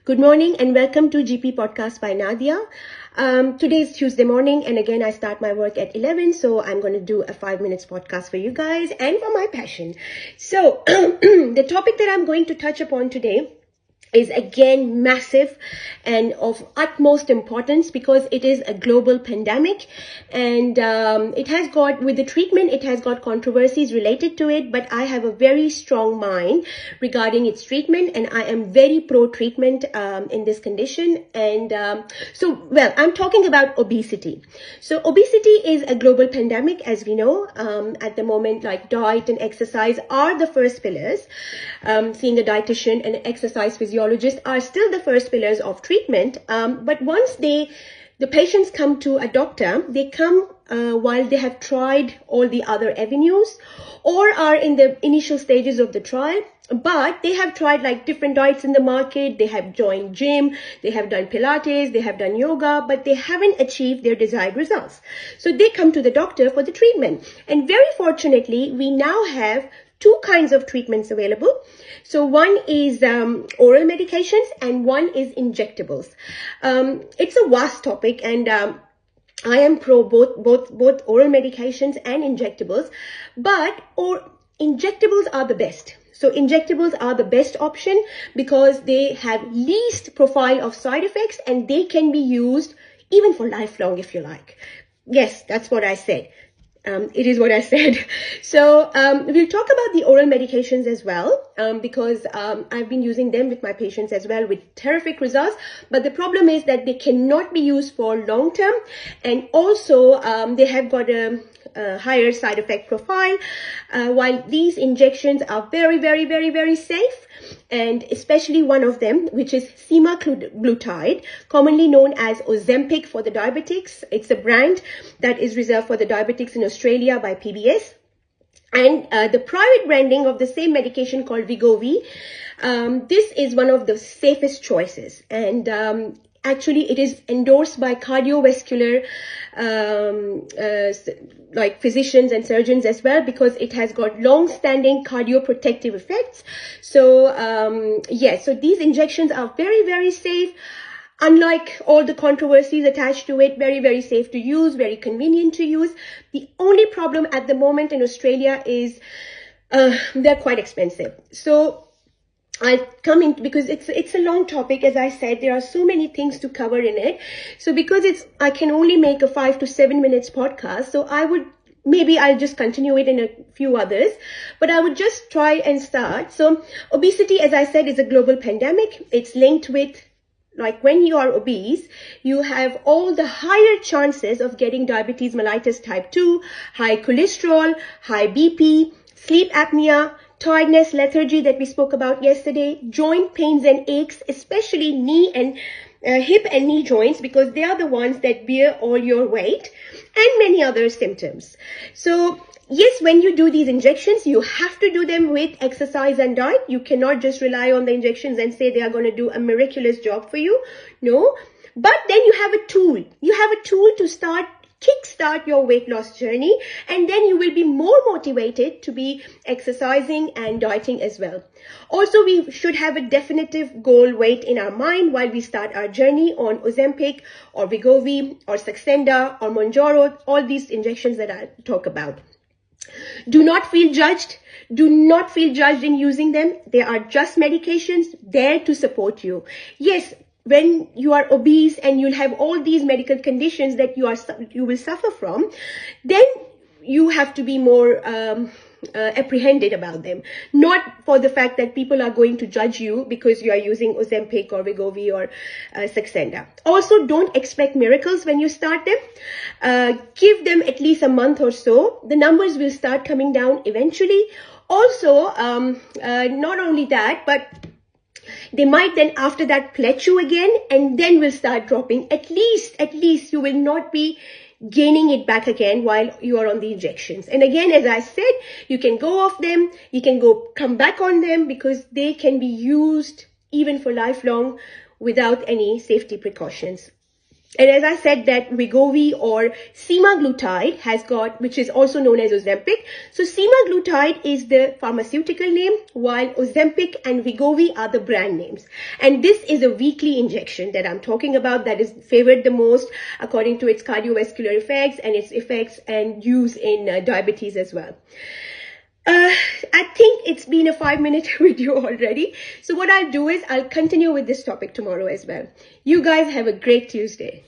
Good morning and welcome to GP Podcast by Nadia. Today is Tuesday morning and again I start my work at 11, so I'm going to do a 5 minutes podcast for you guys and for my passion. So the topic that I'm going to touch upon today is again massive and of utmost importance because it is a global pandemic, and it has got, with the treatment, it has got controversies related to it, but I have a very strong mind regarding its treatment and I am very pro treatment in this condition. And I'm talking about obesity. So obesity is a global pandemic, as we know. At the moment, like diet and exercise are the first pillars. Seeing a dietitian and exercise physiologists are still the first pillars of treatment. But once the patients come to a doctor, they come while they have tried all the other avenues or are in the initial stages of the trial, but they have tried like different diets in the market. They have joined gym, they have done Pilates, they have done yoga, but they haven't achieved their desired results. So they come to the doctor for the treatment. And very fortunately, we now have two kinds of treatments available. So one is oral medications and one is injectables. It's a vast topic, and I am pro both oral medications and injectables, but injectables are the best. So injectables are the best option because they have least profile of side effects and they can be used even for lifelong if you like. Yes, that's what I said. It is what I said. So we'll talk about the oral medications as well, because I've been using them with my patients as well with terrific results. But the problem is that they cannot be used for long term, and also they have got a higher side effect profile, while these injections are very, very, very, very safe. And especially one of them, which is semaglutide, commonly known as Ozempic for the diabetics. It's a brand that is reserved for the diabetics in Australia by PBS. And the private branding of the same medication called Wegovy, this is one of the safest choices. And actually, it is endorsed by cardiovascular like physicians and surgeons as well, because it has got long-standing cardioprotective effects. So so these injections are very, very safe. Unlike all the controversies attached to it, very, very safe to use, very convenient to use. The only problem at the moment in Australia is they're quite expensive. So I'll come in because it's a long topic. As I said, there are so many things to cover in it. So because I can only make a 5 to 7 minutes podcast, so I'll just continue it in a few others, but I would just try and start. So obesity, as I said, is a global pandemic. It's linked with, like, when you are obese, you have all the higher chances of getting diabetes mellitus type 2, high cholesterol, high BP, sleep apnea, tiredness, lethargy that we spoke about yesterday, joint pains and aches, especially knee and hip and knee joints, because they are the ones that bear all your weight, and many other symptoms. So yes, when you do these injections, you have to do them with exercise and diet. You cannot just rely on the injections and say they are going to do a miraculous job for you. No, but then you have a tool. You have a tool to kickstart your weight loss journey, and then you will be more motivated to be exercising and dieting as well. Also, we should have a definitive goal weight in our mind while we start our journey on Ozempic or Wegovy or Saxenda or Mounjaro, all these injections that I talk about. Do not feel judged. Do not feel judged in using them. They are just medications there to support you. Yes, when you are obese and you'll have all these medical conditions that you will suffer from, then you have to be more apprehended about them. Not for the fact that people are going to judge you because you are using Ozempic or Wegovy or Saxenda. Also, don't expect miracles when you start them. Give them at least a month or so. The numbers will start coming down eventually. Also, not only that, but they might then after that plateau again and then will start dropping. At least you will not be gaining it back again while you are on the injections. And again, as I said, you can go off them, you can come back on them, because they can be used even for lifelong without any safety precautions. And as I said, that Wegovy or semaglutide has got, which is also known as Ozempic. So semaglutide is the pharmaceutical name, while Ozempic and Wegovy are the brand names. And this is a weekly injection that I'm talking about that is favored the most according to its cardiovascular effects and its effects and use in diabetes as well. I think it's been a 5-minute video already. So what I'll do is I'll continue with this topic tomorrow as well. You guys have a great Tuesday.